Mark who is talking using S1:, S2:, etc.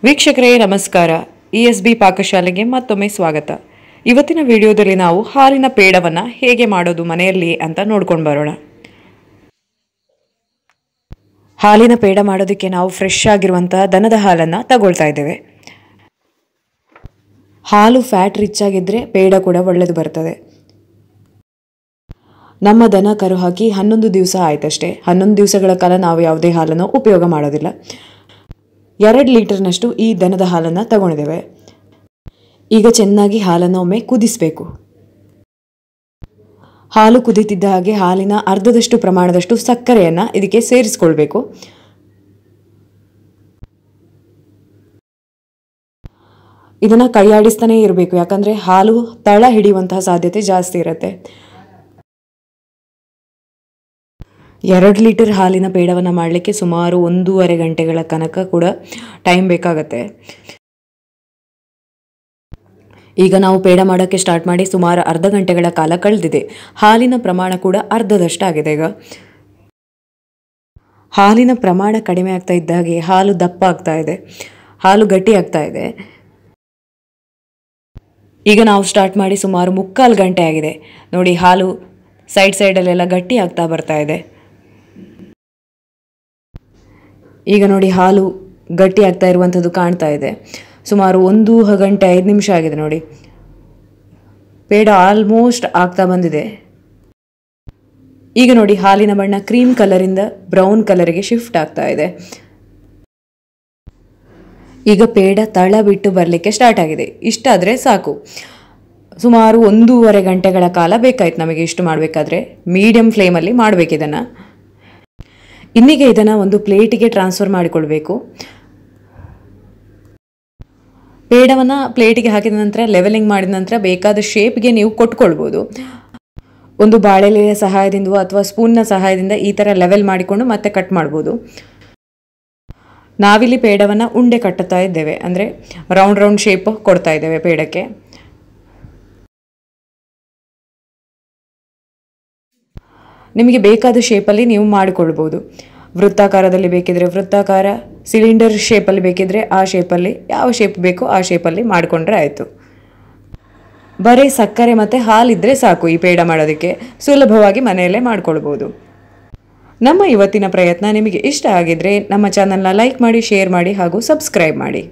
S1: ವೀಕ್ಷಕರೇ ನಮಸ್ಕಾರ. ESB ಪಾಕಶಾಲೆಗೆ ಮತ್ತೊಮ್ಮೆ ಸ್ವಾಗತ. ಇವತ್ತಿನ ವಿಡಿಯೋದಲ್ಲಿ ನಾವು ಹಾಲಿನ ಪೇಡವನ್ನು ಹೇಗೆ ಮಾಡೋದು ಮನೆಯಲ್ಲಿ ಅಂತ ನೋಡ್ಕೊಂಡು ಬರೋಣ. ಹಾಲಿನ ಪೇಡ ಮಾಡೋದಕ್ಕೆ ನಾವು ಫ್ರೆಶ್ ಆಗಿರುವಂತಹ ದನದ ಹಾಲನ್ನು ತಗೊಳ್ತಾ ಇದ್ದೇವೆ. ಹಾಲು ಫ್ಯಾಟ್ ರಿಚ್ ಆಗಿದ್ರೆ ಪೇಡ ಕೂಡ ಒಳ್ಳೆಯದು ಬರ್ತದೆ. ನಮ್ಮ ದನ ಕರು ಹಾಕಿ 11 ದಿವಸ ಆಯ್ತಷ್ಟೇ. 11 ದಿವಸಗಳ ಕಾಲ ನಾವು ಯಾವುದೇ ಹಾಲನ್ನು ಉಪಯೋಗ ಮಾಡೋದಿಲ್ಲ. 2 ಲೀಟರ್ನಷ್ಟು ಈ ದನದ ಹಾಲನ್ನು ತಗೊಂಡಿದ್ದೇವೆ. ಈಗ ಚೆನ್ನಾಗಿ ಹಾಲನ್ನು ಒಮ್ಮೆ ಕುದಿಸಬೇಕು. ಹಾಲು ಕುದೀತಿದ್ದ ಹಾಗೆ ಹಾಲಿನ ಅರ್ಧದಷ್ಟು ಪ್ರಮಾಣದಷ್ಟು ಸಕ್ಕರೆಯನ್ನು ಇದಕ್ಕೆ ಸೇರಿಸ್ಕೊಳ್ಬೇಕು. ಇದನ್ನು ಕೈಯಾಡಿಸ್ತಾನೆ ಇರಬೇಕು, ಯಾಕಂದರೆ ಹಾಲು ತಳ ಹಿಡಿಯುವಂತಹ ಸಾಧ್ಯತೆ ಜಾಸ್ತಿ ಇರುತ್ತೆ. 2 ಲೀಟರ್ ಹಾಲಿನ ಪೇಡವನ್ನು ಮಾಡಲಿಕ್ಕೆ ಸುಮಾರು 1.5 ಗಂಟೆಗಳ ತನಕ ಕೂಡ ಟೈಮ್ ಬೇಕಾಗತ್ತೆ. ಈಗ ನಾವು ಪೇಡ ಮಾಡೋಕ್ಕೆ ಸ್ಟಾರ್ಟ್ ಮಾಡಿ ಸುಮಾರು ಅರ್ಧ ಗಂಟೆಗಳ ಕಾಲ ಕಳೆದಿದೆ. ಹಾಲಿನ ಪ್ರಮಾಣ ಕೂಡ ಅರ್ಧದಷ್ಟಾಗಿದೆ. ಈಗ ಹಾಲಿನ ಪ್ರಮಾಣ ಕಡಿಮೆ ಆಗ್ತಾ ಇದ್ದ ಹಾಗೆ ಹಾಲು ದಪ್ಪ ಆಗ್ತಾ ಇದೆ, ಹಾಲು ಗಟ್ಟಿ ಆಗ್ತಾ ಇದೆ. ಈಗ ನಾವು ಸ್ಟಾರ್ಟ್ ಮಾಡಿ ಸುಮಾರು 3/4 ಗಂಟೆ ಆಗಿದೆ. ನೋಡಿ, ಹಾಲು ಸೈಡಲ್ಲೆಲ್ಲ ಗಟ್ಟಿ ಆಗ್ತಾ ಬರ್ತಾ ಇದೆ. ಈಗ ನೋಡಿ, ಹಾಲು ಗಟ್ಟಿ ಆಗ್ತಾ ಇರುವಂಥದ್ದು ಕಾಣ್ತಾ ಇದೆ. ಸುಮಾರು 1 ಗಂಟೆ 5 ನಿಮಿಷ ಆಗಿದೆ. ನೋಡಿ, ಪೇಡ ಆಲ್ಮೋಸ್ಟ್ ಆಗ್ತಾ ಬಂದಿದೆ. ಈಗ ನೋಡಿ, ಹಾಲಿನ ಬಣ್ಣ ಕ್ರೀಮ್ ಕಲರಿಂದ ಬ್ರೌನ್ ಕಲರ್ಗೆ ಶಿಫ್ಟ್ ಆಗ್ತಾ ಇದೆ. ಈಗ ಪೇಡ ತಳ ಬಿಟ್ಟು ಬರಲಿಕ್ಕೆ ಸ್ಟಾರ್ಟ್ ಆಗಿದೆ. ಇಷ್ಟಾದರೆ ಸಾಕು. ಸುಮಾರು 1.5 ಗಂಟೆಗಳ ಕಾಲ ಬೇಕಾಯ್ತು ನಮಗೆ ಇಷ್ಟು ಮಾಡಬೇಕಾದ್ರೆ. ಮೀಡಿಯಂ ಫ್ಲೇಮಲ್ಲಿ ಮಾಡಬೇಕಿದನ್ನು. ಇನ್ನೀಗ ಇದನ್ನು ಒಂದು ಪ್ಲೇಟಿಗೆ ಟ್ರಾನ್ಸ್ಫರ್ ಮಾಡಿಕೊಳ್ಬೇಕು. ಪೇಡವನ್ನು ಪ್ಲೇಟಿಗೆ ಹಾಕಿದ ನಂತರ ಲೆವೆಲಿಂಗ್ ಮಾಡಿದ ನಂತರ ಬೇಕಾದ ಶೇಪ್ಗೆ ನೀವು ಕೊಟ್ಕೊಳ್ಬೋದು. ಒಂದು ಬಾಳೆಲೆಯ ಸಹಾಯದಿಂದ ಅಥವಾ ಸ್ಪೂನ್ನ ಸಹಾಯದಿಂದ ಈ ಥರ ಲೆವೆಲ್ ಮಾಡಿಕೊಂಡು ಮತ್ತೆ ಕಟ್ ಮಾಡ್ಬೋದು. ನಾವಿಲ್ಲಿ ಪೇಡವನ್ನು ಉಂಡೆ ಕಟ್ಟುತ್ತಾ ಇದ್ದೇವೆ, ಅಂದರೆ ರೌಂಡ್ ಶೇಪ್ ಕೊಡ್ತಾ ಇದ್ದೇವೆ ಪೇಡಕ್ಕೆ. ನಿಮಗೆ ಬೇಕಾದ ಶೇಪಲ್ಲಿ ನೀವು ಮಾಡಿಕೊಳ್ಬೋದು. ವೃತ್ತಾಕಾರದಲ್ಲಿ ಬೇಕಿದ್ರೆ ವೃತ್ತಾಕಾರ, ಸಿಲಿಂಡರ್ ಶೇಪಲ್ಲಿ ಬೇಕಿದ್ರೆ ಆ ಶೇಪಲ್ಲಿ, ಯಾವ ಶೇಪ್ ಬೇಕೋ ಆ ಶೇಪಲ್ಲಿ ಮಾಡಿಕೊಂಡ್ರೆ ಆಯಿತು. ಬರೀ ಸಕ್ಕರೆ ಮತ್ತು ಹಾಲಿದ್ರೆ ಸಾಕು ಈ ಪೇಡ ಮಾಡೋದಕ್ಕೆ. ಸುಲಭವಾಗಿ ಮನೆಯಲ್ಲೇ ಮಾಡ್ಕೊಳ್ಬೋದು. ನಮ್ಮ ಇವತ್ತಿನ ಪ್ರಯತ್ನ ನಿಮಗೆ ಇಷ್ಟ ಆಗಿದ್ರೆ ನಮ್ಮ ಚಾನಲ್ನ ಲೈಕ್ ಮಾಡಿ, ಶೇರ್ ಮಾಡಿ ಹಾಗೂ ಸಬ್ಸ್ಕ್ರೈಬ್ ಮಾಡಿ.